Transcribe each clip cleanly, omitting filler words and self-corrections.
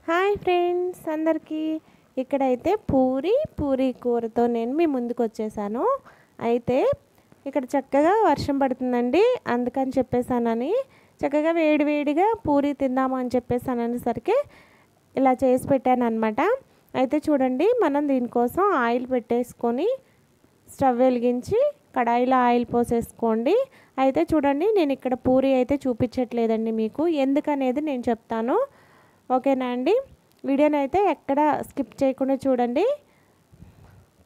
Hi friends అందరికీ ఇక్కడైతే పూరి కూరతో నేను మీ ముందుకు వచ్చేసాను. అయితే ఇక్కడ చక్కగా వర్షం పడుతుందండి. అందుకని చెప్పేసానని చక్కగా వేడివేడిగా పూరి తిందాము అని చెప్పేసాననేసరికి ఇలా చేసి పెట్టాను అనమాట. అయితే చూడండి, మనం దీనికోసం ఆయిల్ పెట్టేసుకొని స్టవ్ వెలిగించి కడాయిలో ఆయిల్ పోసేసుకోండి. అయితే చూడండి, నేను ఇక్కడ పూరి అయితే చూపించట్లేదండి మీకు, ఎందుకనేది నేను చెప్తాను. ఓకేనా అండి? వీడియోని అయితే ఎక్కడ స్కిప్ చేయకుండా చూడండి.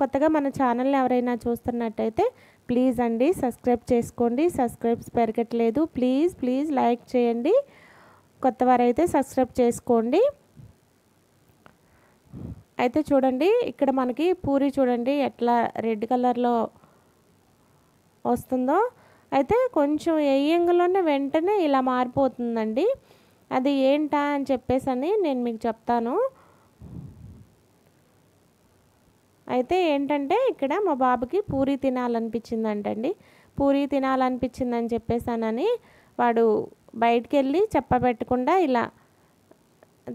కొత్తగా మన ఛానల్ని ఎవరైనా చూస్తున్నట్టయితే ప్లీజ్ అండి సబ్స్క్రైబ్ చేసుకోండి. సబ్స్క్రైబ్స్ పెరగట్లేదు, ప్లీజ్ లైక్ చేయండి. కొత్త వారైతే సబ్స్క్రైబ్ చేసుకోండి. అయితే చూడండి, ఇక్కడ మనకి పూరి చూడండి ఎట్లా రెడ్ కలర్లో వస్తుందో. అయితే కొంచెం వేయంగానే వెంటనే ఇలా మారిపోతుందండి. అది ఏంటా అని చెప్పేసి నేను మీకు చెప్తాను. అయితే ఏంటంటే, ఇక్కడ మా బాబుకి పూరి తినాలనిపించిందంటండి. పూరి తినాలనిపించిందని చెప్పేసానని వాడు బయటికి వెళ్ళి చెప్పబెట్టకుండా ఇలా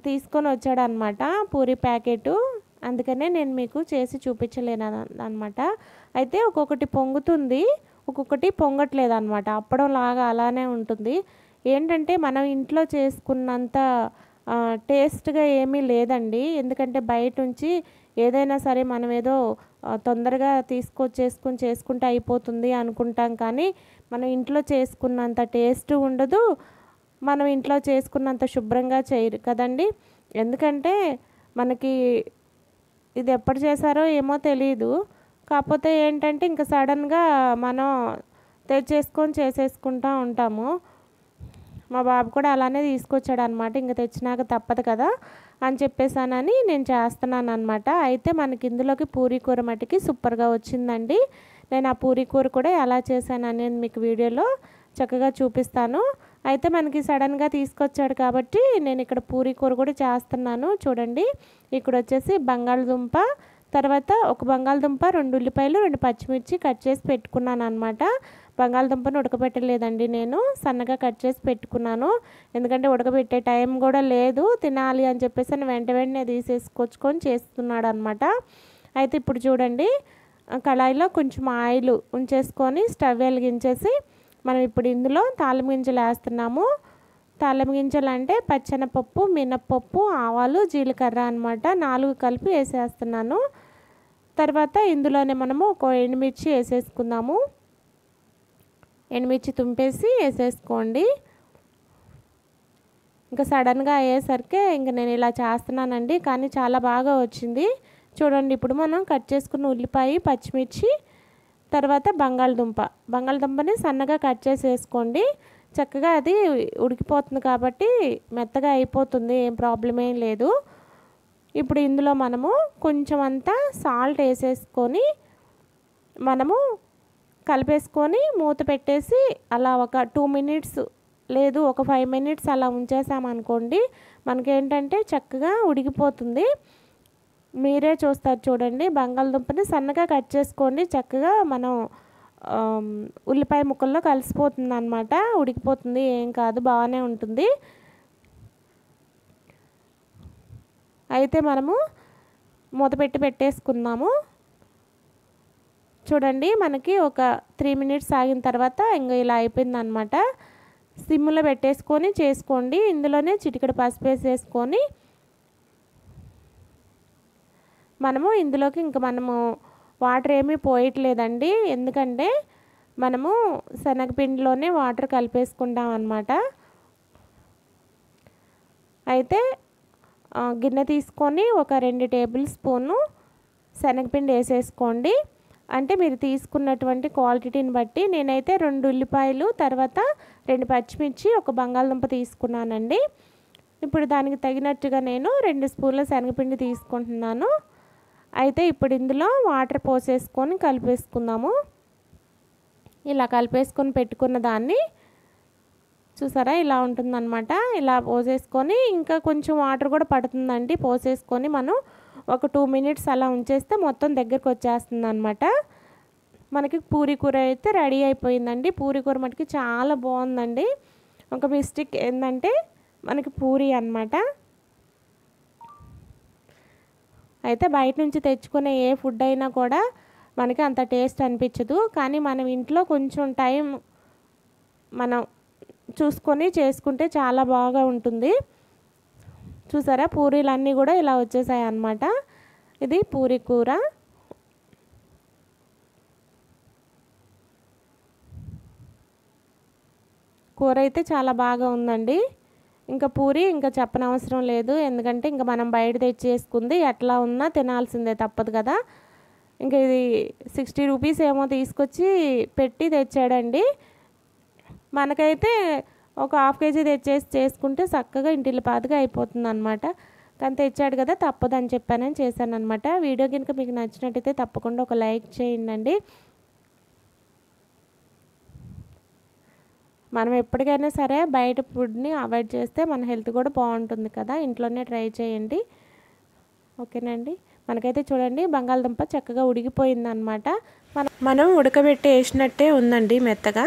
తీసుకొని వచ్చాడనమాట పూరి ప్యాకెటు. అందుకనే నేను మీకు చేసి చూపించలేను అనమాట. అయితే ఒక్కొక్కటి పొంగుతుంది, ఒక్కొక్కటి పొంగట్లేదు అనమాట. అప్పడం లాగా అలానే ఉంటుంది. ఏంటంటే మనం ఇంట్లో చేసుకున్నంత టేస్ట్గా ఏమీ లేదండి. ఎందుకంటే బయట నుంచి ఏదైనా సరే మనం ఏదో తొందరగా చేసుకుంటే అయిపోతుంది అనుకుంటాం, కానీ మనం ఇంట్లో చేసుకున్నంత టేస్ట్ ఉండదు, మనం ఇంట్లో చేసుకున్నంత శుభ్రంగా చేయరు కదండి. ఎందుకంటే మనకి ఇది ఎప్పుడు చేశారో ఏమో తెలియదు. కాకపోతే ఏంటంటే ఇంకా సడన్గా మనం చేసేసుకుంటూ ఉంటాము. మా బాబు కూడా అలానే తీసుకొచ్చాడు అనమాట. ఇంక తెచ్చినాక తప్పదు కదా అని చెప్పేసానని నేను చేస్తున్నాను అనమాట. అయితే మనకి ఇందులోకి పూరీ కూర మటుకి సూపర్గా వచ్చిందండి. నేను ఆ పూరీ కూర కూడా ఎలా చేశాను అనేది మీకు వీడియోలో చక్కగా చూపిస్తాను. అయితే మనకి సడన్గా తీసుకొచ్చాడు కాబట్టి నేను ఇక్కడ పూరీ కూర కూడా చేస్తున్నాను. చూడండి, ఇక్కడ వచ్చేసి బంగాళదుంప, తర్వాత ఒక బంగాళదుంప, 2 ఉల్లిపాయలు, 2 పచ్చిమిర్చి కట్ చేసి పెట్టుకున్నాను అనమాట. బంగాళదుంపను ఉడకబెట్టలేదండి, నేను సన్నగా కట్ చేసి పెట్టుకున్నాను. ఎందుకంటే ఉడకబెట్టే టైం కూడా లేదు, తినాలి అని చెప్పేసి వెంటనే తీసేసుకొచ్చుకొని చేస్తున్నాడు అనమాట. అయితే ఇప్పుడు చూడండి, కళాయిలో కొంచెం ఆయిల్ ఉంచేసుకొని స్టవ్ వెలిగించేసి మనం ఇప్పుడు ఇందులో తాలింపు గింజలు వేస్తున్నాము. తాలింపు గింజలు అంటే పచ్చెనపప్పు, మినప్పప్పు, ఆవాలు, జీలకర్ర అనమాట. 4 కలిపి వేసేస్తున్నాను. తర్వాత ఇందులోనే మనము ఒక ఎండుమిర్చి వేసేసుకుందాము. ఎండుమిర్చి తుంపేసి వేసేసుకోండి. ఇంకా సడన్గా అయ్యేసరికి ఇంక నేను ఇలా చేస్తున్నానండి, కానీ చాలా బాగా వచ్చింది. చూడండి, ఇప్పుడు మనం కట్ చేసుకున్న ఉల్లిపాయ, పచ్చిమిర్చి, తర్వాత బంగాళదుంపని సన్నగా కట్ చేసి వేసుకోండి. చక్కగా అది ఉడికిపోతుంది కాబట్టి మెత్తగా అయిపోతుంది, ఏం ప్రాబ్లం ఏం లేదు. ఇప్పుడు ఇందులో మనము కొంచెం అంతా సాల్ట్ వేసేసుకొని మనము కలిపేసుకొని మూత పెట్టేసి అలా ఒక 2 మినిట్స్ లేదు ఒక 5 మినిట్స్ అలా ఉంచేసామనుకోండి, మనకేంటంటే చక్కగా ఉడికిపోతుంది. మీరే చూస్తారు చూడండి. బంగాళదుంపని సన్నగా కట్ చేసుకోండి. చక్కగా మనం ఉల్లిపాయ ముక్కల్లో కలిసిపోతుంది అనమాట, ఉడికిపోతుంది, ఏం కాదు, బాగానే ఉంటుంది. అయితే మనము మూత పెట్టేసుకున్నాము. చూడండి, మనకి ఒక 3 మినిట్స్ ఆగిన తర్వాత ఇంకా ఇలా అయిపోయిందనమాట. సిమ్లో పెట్టేసుకొని చేసుకోండి. ఇందులోనే చిటికెడు పసుపు వేసేసుకొని మనము ఇందులోకి మనము వాటర్ ఏమీ పోయట్లేదండి, ఎందుకంటే మనము శనగపిండిలోనే వాటర్ కలిపేసుకుంటాం అన్నమాట. అయితే గిన్నె తీసుకొని ఒక 2 టేబుల్ స్పూను శనగపిండి వేసేసుకోండి. అంటే మీరు తీసుకున్నటువంటి క్వాలిటీని బట్టి. నేనైతే 2 ఉల్లిపాయలు, తర్వాత 2 పచ్చిమిర్చి, ఒక బంగాళదుంప తీసుకున్నానండి. ఇప్పుడు దానికి తగినట్టుగా నేను 2 స్పూన్ల శనగపిండి తీసుకుంటున్నాను. అయితే ఇప్పుడు ఇందులో వాటర్ పోసేసుకొని కలిపేసుకుందాము. ఇలా కలిపేసుకొని పెట్టుకున్న దాన్ని చూసారా, ఇలా ఉంటుందన్నమాట. ఇలా పోసేసుకొని ఇంకా కొంచెం వాటర్ కూడా పడుతుందండి, పోసేసుకొని మనం ఒక 2 మినిట్స్ అలా ఉంచేస్తే మొత్తం దగ్గరికి వచ్చేస్తుంది అనమాట. మనకి పూరీ కూర అయితే రెడీ అయిపోయిందండి. పూరీ కూర మటుకు చాలా బాగుందండి. ఒక మిస్టేక్ ఏంటంటే మనకి పూరీ అన్నమాట. అయితే బయట నుంచి తెచ్చుకునే ఏ ఫుడ్ అయినా కూడా మనకి అంత టేస్ట్ అనిపించదు. కానీ మనం ఇంట్లో కొంచెం టైం మనం చూసుకొని చేసుకుంటే చాలా బాగా ఉంటుంది. చూసారా పూరీలన్నీ కూడా ఇలా వచ్చేసాయి అన్నమాట. ఇది పూరీ కూర. కూర అయితే చాలా బాగా ఉందండి. ఇంకా పూరి ఇంకా చెప్పనవసరం లేదు, ఎందుకంటే ఇంకా మనం బయట తెచ్చేసుకుంది ఎట్లా ఉన్నా తినాల్సిందే, తప్పదు కదా. ఇంకా ఇది 60 రూపీస్ ఏమో తీసుకొచ్చి పెట్టి తెచ్చాడండి. మనకైతే ఒక హాఫ్ కేజీ తెచ్చేసి చేసుకుంటే చక్కగా ఇంటిల్లిపాదిగా అయిపోతుంది అనమాట. కానీ తెచ్చాడు కదా తప్పదని చెప్పానని చేశాను అనమాట. వీడియో కనుక మీకు నచ్చినట్టయితే తప్పకుండా ఒక లైక్ చేయండి. మనం ఎప్పటికైనా సరే బయట ఫుడ్ని అవాయిడ్ చేస్తే మన హెల్త్ కూడా బాగుంటుంది కదా. ఇంట్లోనే ట్రై చేయండి, ఓకేనండి. మనకైతే చూడండి బంగాళదుంప చక్కగా ఉడికిపోయింది అనమాట. మనం ఉడకబెట్టి వేసినట్టే ఉందండి మెత్తగా.